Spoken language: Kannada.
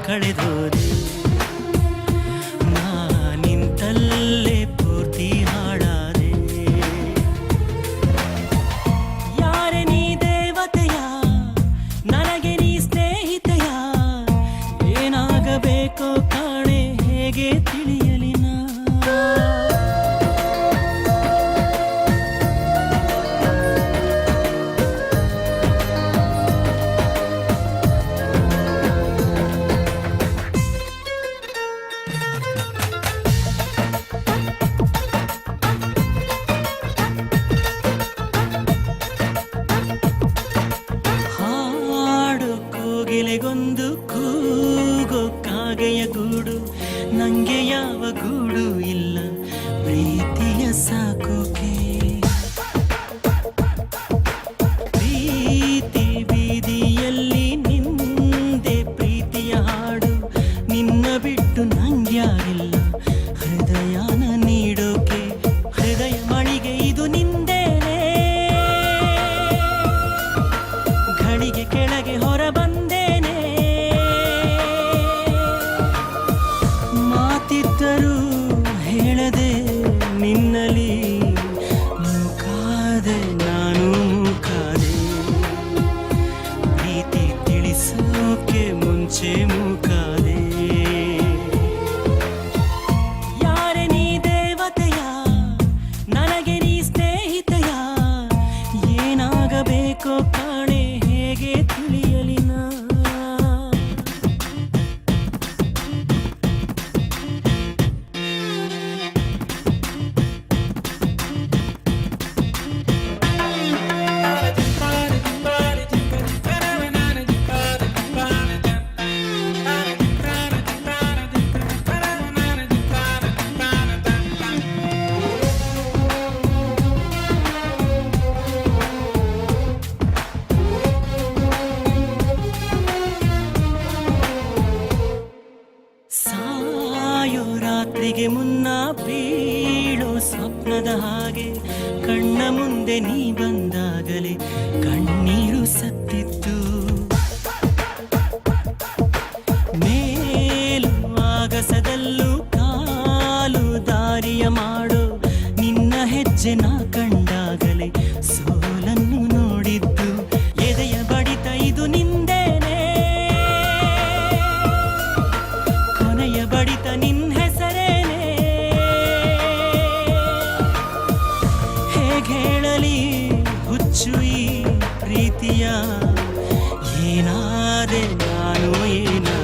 ಕಳೆದೋದೆ ನಿಂತಲ್ಲೇ ಪೂರ್ತಿ ಹಾಡಾದೆ ಯಾರೆ ನೀ ದೇವತೆಯ ನನಗೆ ನೀ ಸ್ನೇಹಿತೆಯ ಏನಾಗಬೇಕೋ ಕಾಣೆ ಹೇಗೆ ತಿಳಿಯಲಿ ನಾ ಗಿಲೆಗೊಂದು ಕೂಗೋ ಕಾಗೆಯ ಗೂಡು ನಂಗೆ ಯಾವ ಗೂಡು ಇಲ್ಲ ಪ್ರೀತಿಯ ಸಾಕೋಕೆ ಪ್ರೀತಿ ಬೀದಿಯಲ್ಲಿ ನಿಂದೆ ಪ್ರೀತಿಯ ಹಾಡು ನಿನ್ನ ಬಿಟ್ಟು ನಂಗ್ಯಾರಿಲ್ಲ ಹೃದಯನ ನೀಡೋಕೆ ಹೃದಯ ಮಳಿಗೆ ಇದು ನಿಂದೇನೆ ಘಳಿಗೆ ಕೆಳಗೆ ಹೊರ ಬಂದೇನೆ ಮಾತಿದ್ದರೂ ಹೇಳದೆ ನಿನ್ನಲಿ ಮೂಕಾದೆ ನಾನು ಮೂಕಾದೆ ಪ್ರೀತಿ ತಿಳಿಸೋಕೆ ಮುಂಚೆ ಮೂಕಾದೆ ಯಾರೆ ನೀ ದೇವತೆಯ ನನಗೆ ನೀ ಸ್ನೇಹಿತೆಯ ಏನಾಗಬೇಕೋ ಕಾಣೆ ಹೇಗೆ ತಿಳಿಯಲಿ ನಾ ಸಾಯೋ ರಾತ್ರಿಗೆ ಮುನ್ನ ಬೀಳೋ ಸ್ವಪ್ನದ ಹಾಗೆ ಕಣ್ಣ ಮುಂದೆ ನೀ ಬಂದಾಗಲೇ ಕಣ್ಣೀರು ಸತ್ತಿತ್ತು ಮೇಲು ಆಗಸದಲ್ಲೂ ಕಾಲು ದಾರಿಯ ಮಾಡೋ ನಿನ್ನ ಹೆಜ್ಜೆ ನಾ ಕಂಡಾಗಲೇ ಸೋಲನ್ನು ನೋಡಿದ್ದು ಎದೆಯ ಬಡಿತ ಇದು ನಿಂದೇನೆ ಕೊನೆಯ ಬಡಿತ ನಿನ್ನ ಹೆಸರೇನೆ ಹೇಗೆ ಹೇಳಲಿ ಹುಚ್ಚು ಈ ಪ್ರೀತಿಯ ಏನಾದೆ ನಾನು ಏನಾದೆ